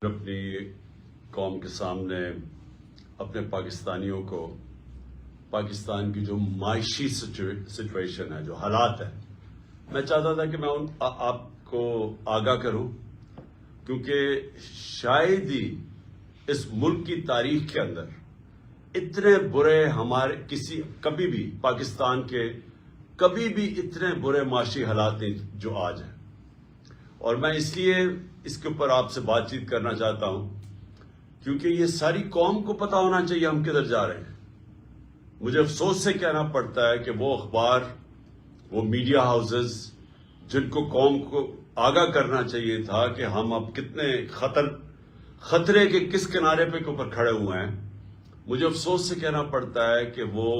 اپنی قوم کے سامنے اپنے پاکستانیوں کو پاکستان کی جو معاشی سچویشن ہے، جو حالات ہیں، میں چاہتا تھا کہ میں آپ کو آگاہ کروں، کیونکہ شاید ہی اس ملک کی تاریخ کے اندر اتنے برے کبھی بھی پاکستان کے کبھی بھی اتنے برے معاشی حالات نہیں جو آج ہیں. اور میں اس لیے اس کے اوپر آپ سے بات چیت کرنا چاہتا ہوں کیونکہ یہ ساری قوم کو پتا ہونا چاہیے ہم کدھر جا رہے ہیں. مجھے افسوس سے کہنا پڑتا ہے کہ وہ اخبار، وہ میڈیا ہاؤسز جن کو قوم کو آگاہ کرنا چاہیے تھا کہ ہم اب کتنے خطرے کے کس کنارے پہ اوپر کھڑے ہوئے ہیں، مجھے افسوس سے کہنا پڑتا ہے کہ وہ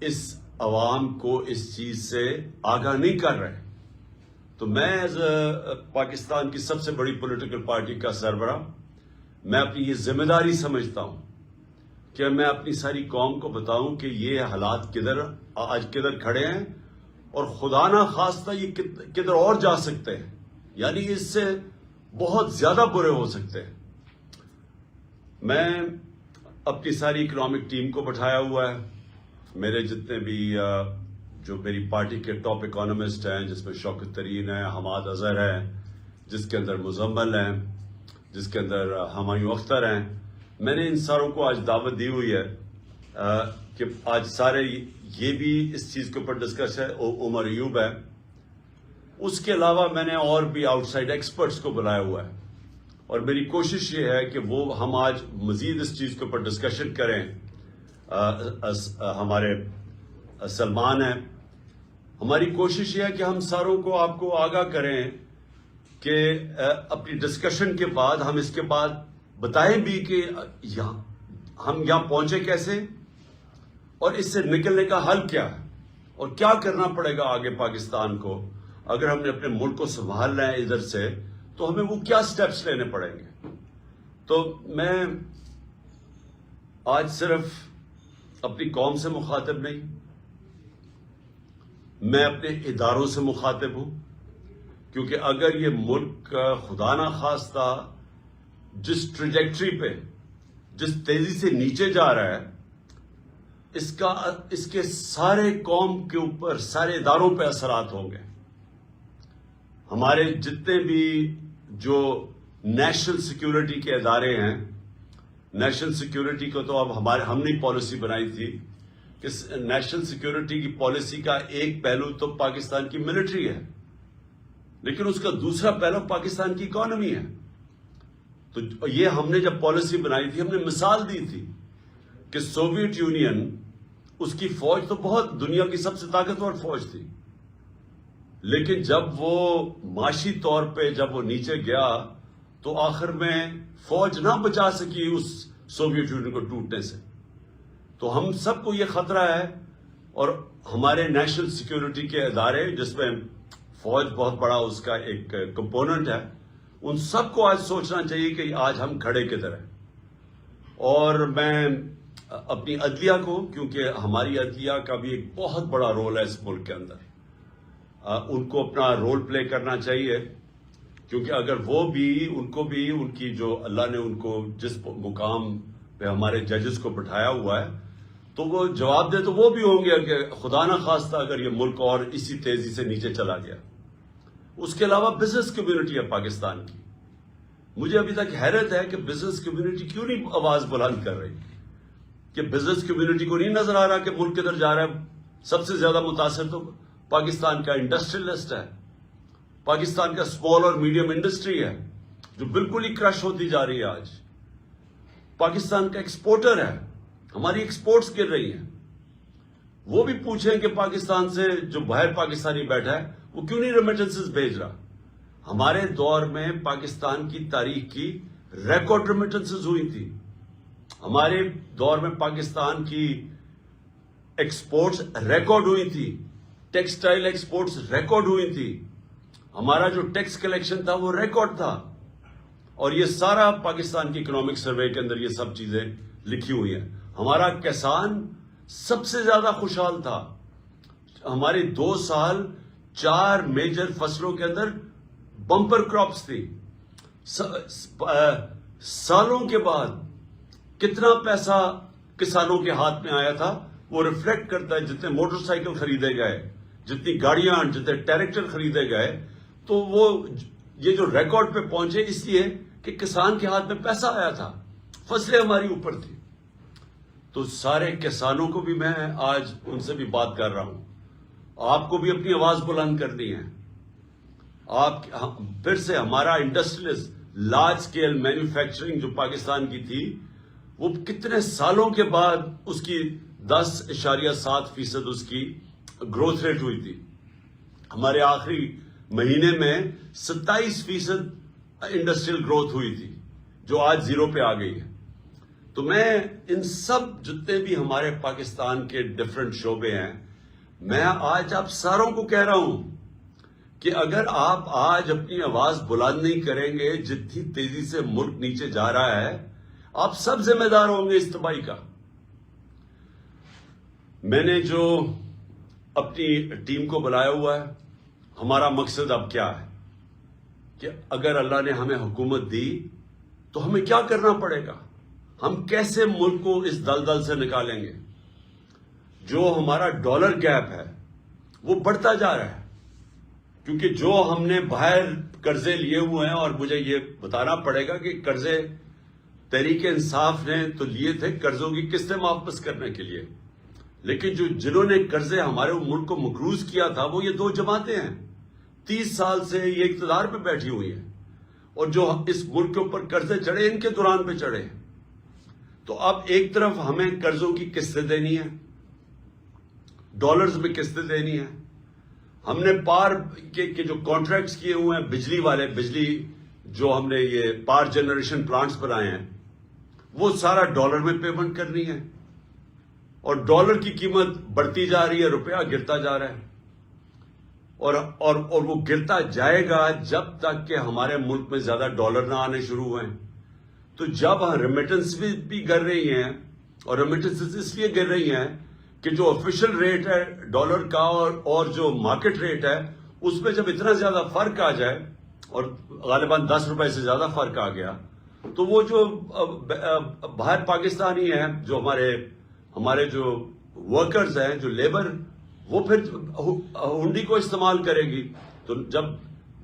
اس عوام کو اس چیز سے آگاہ نہیں کر رہے. تو میں ایز پاکستان کی سب سے بڑی پولیٹیکل پارٹی کا سربراہ، میں اپنی یہ ذمہ داری سمجھتا ہوں کہ میں اپنی ساری قوم کو بتاؤں کہ یہ حالات آج کدھر کھڑے ہیں اور خدا نہ خواستہ یہ کدھر اور جا سکتے ہیں، یعنی اس سے بہت زیادہ برے ہو سکتے ہیں. میں اپنی ساری اکنامک ٹیم کو بٹھایا ہوا ہے. میرے جتنے بھی جو میری پارٹی کے ٹاپ اکانومسٹ ہیں، جس میں شوکت ترین ہیں، حماد اظہر ہیں، جس کے اندر مزمل ہیں، جس کے اندر ہمایوں اختر ہیں، میں نے ان ساروں کو آج دعوت دی ہوئی ہے کہ آج سارے یہ بھی اس چیز کے اوپر ڈسکس ہے. عمر ایوب ہے. اس کے علاوہ میں نے اور بھی آؤٹ سائڈ ایکسپرٹس کو بلایا ہوا ہے اور میری کوشش یہ ہے کہ ہم آج مزید اس چیز کے اوپر ڈسکشن کریں. ہمارے سلمان ہیں. ہماری کوشش یہ ہے کہ ہم ساروں کو آپ کو آگاہ کریں کہ اپنی ڈسکشن کے بعد ہم اس کے بعد بتائیں بھی کہ ہم یہاں پہنچے کیسے اور اس سے نکلنے کا حل کیا ہے اور کیا کرنا پڑے گا آگے پاکستان کو. اگر ہم نے اپنے ملک کو سنبھالنا ہے ادھر سے تو ہمیں وہ کیا سٹیپس لینے پڑیں گے. تو میں آج صرف اپنی قوم سے مخاطب نہیں، میں اپنے اداروں سے مخاطب ہوں، کیونکہ اگر یہ ملک خدا نہ خواستہ جس ٹریجیکٹری پہ، جس تیزی سے نیچے جا رہا ہے، اس کے سارے قوم کے اوپر، سارے اداروں پہ اثرات ہوں گے. ہمارے جتنے بھی جو نیشنل سیکیورٹی کے ادارے ہیں، نیشنل سیکیورٹی کو تو اب ہم نے پالیسی بنائی تھی کہ نیشنل سیکیورٹی کی پالیسی کا ایک پہلو تو پاکستان کی ملٹری ہے، لیکن اس کا دوسرا پہلو پاکستان کی اکانومی ہے. تو یہ ہم نے جب پالیسی بنائی تھی، ہم نے مثال دی تھی کہ سوویت یونین، اس کی فوج تو بہت دنیا کی سب سے طاقتور فوج تھی، لیکن جب وہ معاشی طور پہ جب وہ نیچے گیا تو آخر میں فوج نہ بچا سکی اس سوویت یونین کو ٹوٹنے سے. تو ہم سب کو یہ خطرہ ہے اور ہمارے نیشنل سیکیورٹی کے ادارے، جس میں فوج بہت بڑا اس کا ایک کمپوننٹ ہے، ان سب کو آج سوچنا چاہیے کہ آج ہم کھڑے کدھر ہیں. اور میں اپنی عدلیہ کو، کیونکہ ہماری عدلیہ کا بھی ایک بہت بڑا رول ہے اس ملک کے اندر، ان کو اپنا رول پلے کرنا چاہیے، کیونکہ اگر ان کو بھی ان کی جو اللہ نے ان کو جس مقام پہ ہمارے ججز کو بٹھایا ہوا ہے، تو وہ جواب دے تو وہ بھی ہوں گے کہ خدا نہ خواستہ اگر یہ ملک اور اسی تیزی سے نیچے چلا گیا. اس کے علاوہ بزنس کمیونٹی ہے پاکستان کی. مجھے ابھی تک حیرت ہے کہ بزنس کمیونٹی کیوں نہیں آواز بلند کر رہی، کہ بزنس کمیونٹی کو نہیں نظر آ رہا کہ ملک کدھر جا رہا ہے. سب سے زیادہ متاثر تو پاکستان کا انڈسٹریلسٹ ہے، پاکستان کا اسمال اور میڈیم انڈسٹری ہے جو بالکل ہی کرش ہوتی جا رہی ہے. آج پاکستان کا ایکسپورٹر ہے، ہماری ایکسپورٹس گر رہی ہیں. وہ بھی پوچھیں کہ پاکستان سے جو باہر پاکستانی بیٹھا ہے وہ کیوں نہیں ریمیٹنسز بھیج رہا. ہمارے دور میں پاکستان کی تاریخ کی ریکارڈ ریمیٹنسز ہوئی تھی. ہمارے دور میں پاکستان کی ایکسپورٹس ریکارڈ ہوئی تھی، ٹیکسٹائل ایکسپورٹس ریکارڈ ہوئی تھی، ہمارا جو ٹیکس کلیکشن تھا وہ ریکارڈ تھا. اور یہ سارا پاکستان کی اکنامک سروے کے اندر یہ سب چیزیں لکھی ہوئی ہیں. ہمارا کسان سب سے زیادہ خوشحال تھا. ہمارے 2 سال 4 میجر فصلوں کے اندر بمپر کراپس تھی. سالوں کے بعد کتنا پیسہ کسانوں کے ہاتھ میں آیا تھا وہ ریفلیکٹ کرتا ہے. جتنے موٹر سائیکل خریدے گئے, جتنی گاڑیاں, جتنے ٹریکٹر خریدے گئے, تو وہ یہ جو ریکارڈ پہ پہنچے اس لیے کہ کسان کے ہاتھ میں پیسہ آیا تھا, فصلیں ہماری اوپر تھی. تو سارے کسانوں کو بھی میں آج ان سے بھی بات کر رہا ہوں, آپ کو بھی اپنی آواز بلند کرنی ہے. آپ پھر سے ہمارا انڈسٹریز لارج سکیل مینوفیکچرنگ جو پاکستان کی تھی وہ کتنے سالوں کے بعد اس کی 10.7% اس کی گروتھ ریٹ ہوئی تھی. ہمارے آخری مہینے میں 27% انڈسٹریل گروتھ ہوئی تھی جو آج 0 پہ آ گئی ہے. تو میں ان سب جتنے بھی ہمارے پاکستان کے ڈفرنٹ شعبے ہیں, میں آج آپ ساروں کو کہہ رہا ہوں کہ اگر آپ آج اپنی آواز بلند نہیں کریں گے, جتنی تیزی سے ملک نیچے جا رہا ہے, آپ سب ذمہ دار ہوں گے اس تباہی کا. میں نے جو اپنی ٹیم کو بلایا ہوا ہے, ہمارا مقصد اب کیا ہے کہ اگر اللہ نے ہمیں حکومت دی تو ہمیں کیا کرنا پڑے گا, ہم کیسے ملک کو اس دلدل سے نکالیں گے. جو ہمارا ڈالر گیپ ہے وہ بڑھتا جا رہا ہے, کیونکہ جو ہم نے باہر قرضے لیے ہوئے ہیں, اور مجھے یہ بتانا پڑے گا کہ قرضے تحریک انصاف نے تو لیے تھے قرضوں کی قسطیں واپس کرنے کے لیے, لیکن جنہوں نے قرضے ہمارے ملک کو مقروض کیا تھا وہ یہ 2 جماعتیں ہیں. 30 سال سے یہ اقتدار پہ بیٹھی ہوئی ہیں, اور جو اس ملک کے اوپر قرضے چڑھے ان کے دوران پہ چڑھے. تو اب ایک طرف ہمیں قرضوں کی قسطیں دینی ہیں, ڈالرز میں قسطیں دینی ہیں. ہم نے پار کے جو کانٹریکٹس کیے ہوئے ہیں بجلی والے, بجلی جو ہم نے یہ پار جنریشن پلانٹس بنائے ہیں, وہ سارا ڈالر میں پیمنٹ کرنی ہے, اور ڈالر کی قیمت بڑھتی جا رہی ہے, روپیہ گرتا جا رہا ہے, اور وہ گرتا جائے گا جب تک کہ ہمارے ملک میں زیادہ ڈالر نہ آنے شروع ہوئے. تو جب ریمیٹنس بھی گر رہی ہیں, اور ریمیٹنس اس لیے گر رہی ہیں کہ جو آفیشیل ریٹ ہے ڈالر کا اور جو مارکیٹ ریٹ ہے اس میں جب اتنا زیادہ فرق آ جائے, اور غالباً 10 روپے سے زیادہ فرق آ گیا, تو وہ جو باہر پاکستانی ہیں, جو ہمارے جو ورکرز ہیں, جو لیبر, وہ پھر ہنڈی کو استعمال کرے گی. تو جب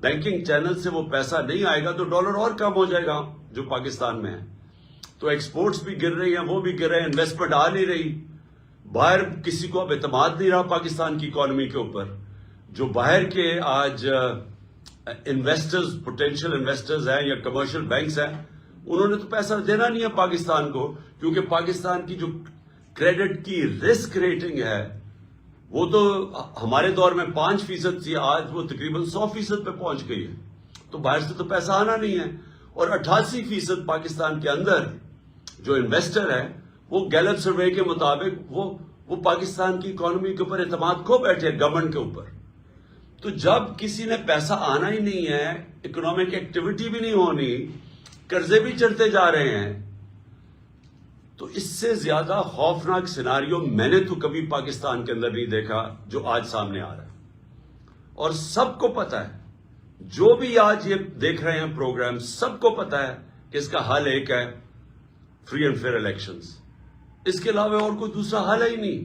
بینکنگ چینل سے وہ پیسہ نہیں آئے گا تو ڈالر اور کم ہو جائے گا جو پاکستان میں ہے. تو ایکسپورٹس بھی گر رہی ہیں, وہ بھی گر رہے ہیں, انویسٹمنٹ آ نہیں رہی. باہر کسی کو اب اعتماد نہیں رہا پاکستان کی اکانومی کے اوپر. جو باہر کے آج انویسٹرز, پوٹینشیل انویسٹرز ہیں یا کمرشل بینکس ہیں, انہوں نے تو پیسہ دینا نہیں ہے پاکستان کو, کیونکہ پاکستان کی جو کریڈٹ کی رسک ریٹنگ ہے وہ تو ہمارے دور میں 5% تھی, آج وہ تقریباً 100% پہ پہنچ گئی ہے. تو باہر سے تو پیسہ آنا نہیں ہے. اور 88% پاکستان کے اندر جو انویسٹر ہے وہ گیلپ سروے کے مطابق وہ پاکستان کی اکانومی کے اوپر اعتماد کھو بیٹھے گورنمنٹ کے اوپر. تو جب کسی نے پیسہ آنا ہی نہیں ہے, اکنامک ایکٹیویٹی بھی نہیں ہونی, قرضے بھی چڑھتے جا رہے ہیں, تو اس سے زیادہ خوفناک سیناریو میں نے تو کبھی پاکستان کے اندر نہیں دیکھا جو آج سامنے آ رہا ہے. اور سب کو پتا ہے, جو بھی آج یہ دیکھ رہے ہیں پروگرام, سب کو پتا ہے کہ اس کا حل ایک ہے, فری اینڈ فیئر الیکشنز. اس کے علاوہ اور کوئی دوسرا حل ہی نہیں.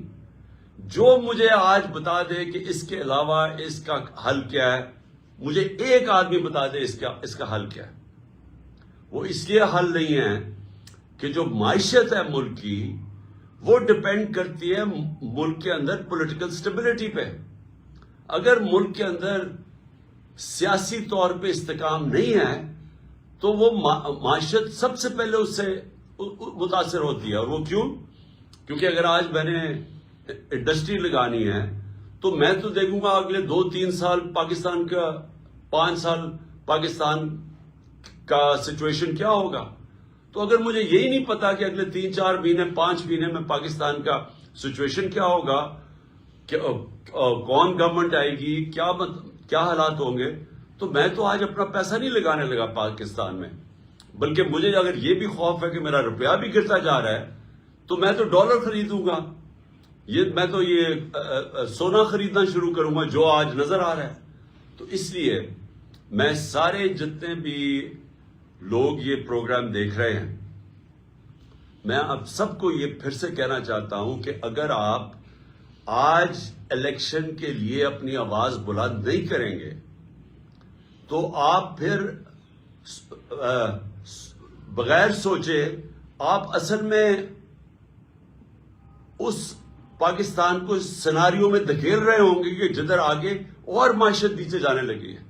جو مجھے آج بتا دے کہ اس کے علاوہ اس کا حل کیا ہے, مجھے ایک آدمی بتا دے اس کا حل کیا ہے. وہ اس لیے حل نہیں ہے کہ جو معیشت ہے ملک کی وہ ڈپینڈ کرتی ہے ملک کے اندر پولیٹیکل سٹیبلٹی پہ. اگر ملک کے اندر سیاسی طور پہ استحکام نہیں ہے تو وہ معیشت سب سے پہلے اس سے متاثر ہوتی ہے. اور وہ کیوں؟ کیونکہ اگر آج میں نے انڈسٹری لگانی ہے تو میں تو دیکھوں گا اگلے 2-3 سال پاکستان کا, 5 سال پاکستان کا سچویشن کیا ہوگا. تو اگر مجھے یہی نہیں پتا کہ اگلے 3-4 مہینے 5 مہینے میں پاکستان کا سچویشن کیا ہوگا, کہ کون گورنمنٹ آئے گی, کیا حالات ہوں گے, تو میں تو آج اپنا پیسہ نہیں لگانے لگا پاکستان میں. بلکہ مجھے اگر یہ بھی خوف ہے کہ میرا روپیہ بھی گرتا جا رہا ہے تو میں تو ڈالر خریدوں گا. میں تو یہ سونا خریدنا شروع کروں گا جو آج نظر آ رہا ہے. تو اس لیے میں سارے جتنے بھی لوگ یہ پروگرام دیکھ رہے ہیں، میں اب سب کو یہ پھر سے کہنا چاہتا ہوں کہ اگر آپ آج الیکشن کے لیے اپنی آواز بلند نہیں کریں گے تو آپ پھر بغیر سوچے آپ اصل میں اس پاکستان کو اس سیناریو میں دھکیل رہے ہوں گے کہ جدھر آگے اور معیشت نیچے جانے لگی ہے.